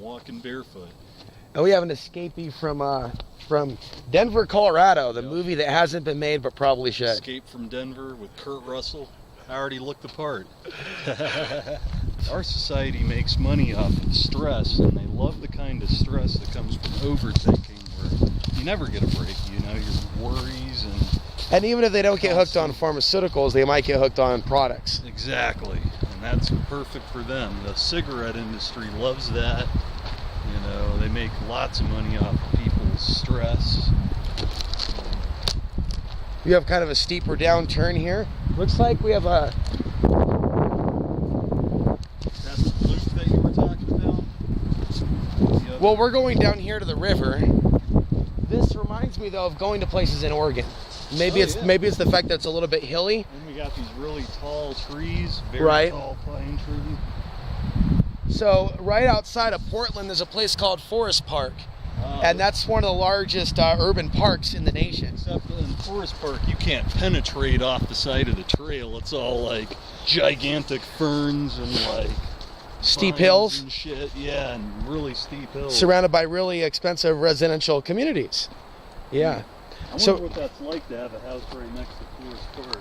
walking barefoot. And we have an escapee from Denver, Colorado, the movie that hasn't been made but probably should. Escape from Denver with Kurt Russell. I already looked the part. Our society makes money off of stress, and they love the kind of stress that comes from overthinking, where you never get a break, you know, your worries and even if they don't get hooked on pharmaceuticals, they might get hooked on products. Exactly, and that's perfect for them. The cigarette industry loves that. You know, they make lots of money off of people's stress. We have kind of a steeper downturn here. Looks like we have a... That's the loop that you were talking about? Well, we're going down here to the river. This reminds me, though, of going to places in Oregon. Maybe it's the fact that it's a little bit hilly. And we got these really tall trees, very tall pine trees. So right outside of Portland, there's a place called Forest Park. And that's one of the largest urban parks in the nation. Except in Forest Park, you can't penetrate off the side of the trail. It's all like gigantic ferns and like steep hills and shit. Yeah, and really steep hills. Surrounded by really expensive residential communities. Yeah. I wonder what that's like to have a house right next to Forest Park.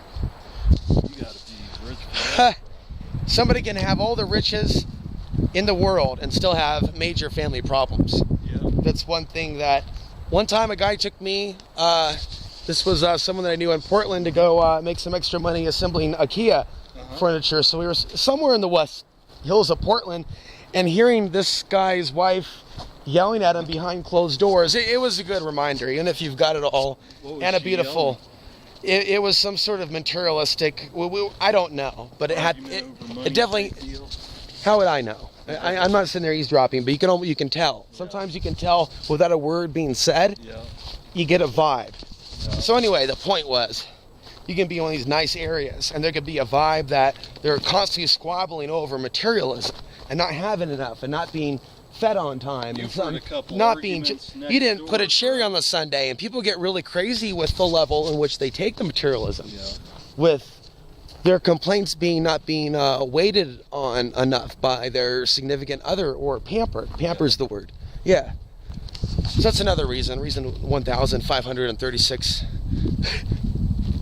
You gotta be rich for that. Somebody can have all the riches in the world and still have major family problems. That's one thing that one time a guy took me, this was someone that I knew in Portland, to go make some extra money assembling IKEA furniture. So we were somewhere in the West Hills of Portland, and hearing this guy's wife yelling at him behind closed doors, it was a good reminder, even if you've got it all and a beautiful... It was some sort of materialistic, I don't know, but it definitely... How would I know? I'm not sitting there eavesdropping, but you can tell. Sometimes you can tell without a word being said. You get a vibe. So anyway, the point was, you can be in one of these nice areas, and there could be a vibe that they're constantly squabbling over materialism and not having enough and not being fed on time. You didn't put a cherry on the sundae, and people get really crazy with the level in which they take the materialism. With their complaints not being weighted on enough by their significant other or pampered. Pamper's the word. Yeah. So that's another reason 1,536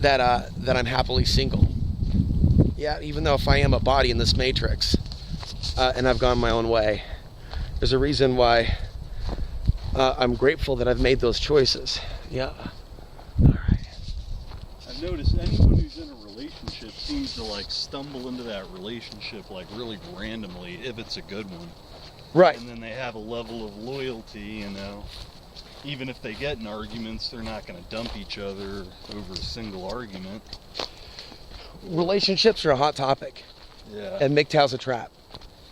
that I'm happily single. Yeah, even though if I am a body in this matrix and I've gone my own way, there's a reason why I'm grateful that I've made those choices. Yeah. All right. I've noticed anyone who's in a relationship seems to like stumble into that relationship like really randomly if it's a good one. Right. And then they have a level of loyalty, you know. Even if they get in arguments, they're not going to dump each other over a single argument. Relationships are a hot topic. Yeah. And MGTOW's a trap.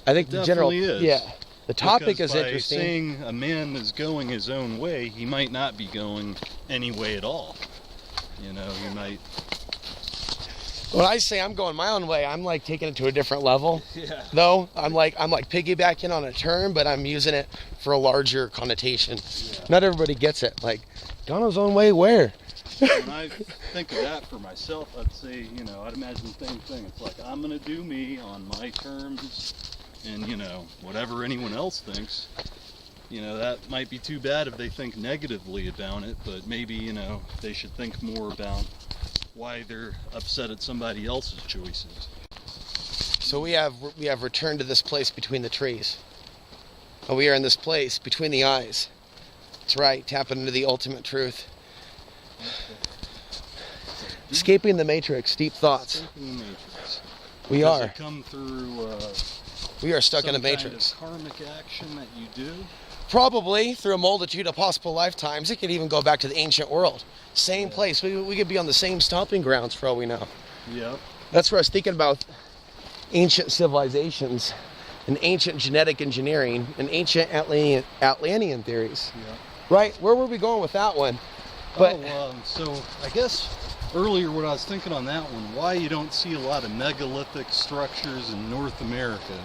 I think the general is. Yeah. The topic because is interesting. By saying a man is going his own way, he might not be going any way at all. You know, he might... When I say I'm going my own way, I'm like taking it to a different level. Yeah. Though I'm like piggybacking on a term, but I'm using it for a larger connotation. Yeah. Not everybody gets it. Like, gone his own way where? When I think of that for myself, I'd say, you know, I'd imagine the same thing. It's like, I'm gonna do me on my terms, and you know, whatever anyone else thinks, you know, that might be too bad if they think negatively about it, but maybe, you know, they should think more about why they're upset at somebody else's choices. So we have returned to this place between the trees. And we are in this place between the eyes. That's right, tapping into the ultimate truth. Escaping the matrix, deep thoughts. Escaping the matrix. We Does are. it come through we are stuck in a matrix. Kind of karmic action that you do? Probably through a multitude of possible lifetimes. It could even go back to the ancient world. Same place. We could be on the same stomping grounds for all we know. Yep. That's where I was thinking about ancient civilizations and ancient genetic engineering and ancient Atlantean theories. Yep. Right? Where were we going with that one? But so I guess earlier what I was thinking on that one, why you don't see a lot of megalithic structures in North America,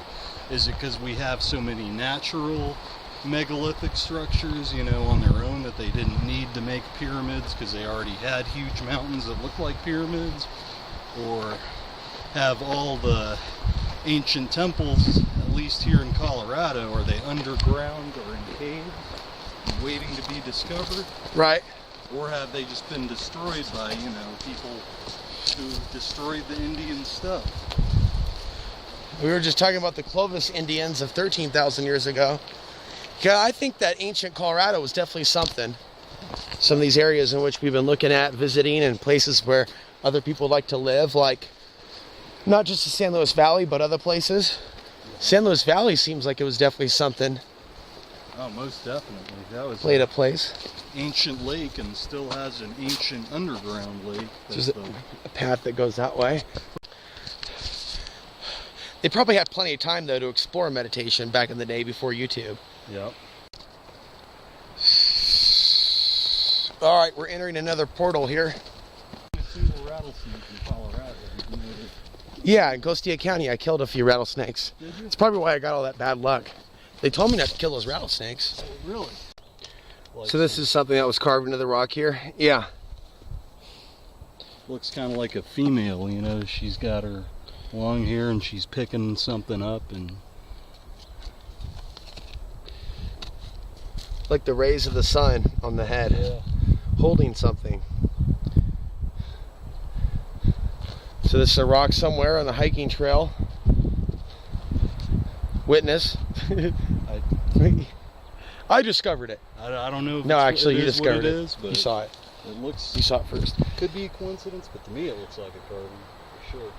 is it because we have so many natural megalithic structures, you know, on their own, that they didn't need to make pyramids because they already had huge mountains that look like pyramids, or have all the ancient temples least here in Colorado, are they underground or in caves, waiting to be discovered? Right. Or have they just been destroyed by, you know, people who destroyed the Indian stuff? We were just talking about the Clovis Indians of 13,000 years ago. Yeah, I think that ancient Colorado was definitely something. Some of these areas in which we've been looking at, visiting, and places where other people like to live, like not just the San Luis Valley, but other places. San Luis Valley seems like it was definitely something. Oh, most definitely. That was Played a place. Ancient lake, and still has an ancient underground lake. There's a path that goes that way. They probably had plenty of time, though, to explore meditation back in the day before YouTube. Yep. All right, we're entering another portal here. A single rattlesnake in Colorado. Yeah, in Costilla County, I killed a few rattlesnakes. Did you? It's probably why I got all that bad luck. They told me not to kill those rattlesnakes. Oh, really? Like, So this is something that was carved into the rock here? Yeah. Looks kind of like a female, you know. She's got her long hair and she's picking something up, and Like the rays of the sun on the head. yeah. Holding something. So this is a rock somewhere on the hiking trail. Witness. I discovered it. I don't know if No, actually, you is what discovered it it. is, but You saw it. it looks, You saw it first. could be a coincidence, but to me it looks like a carving, for sure.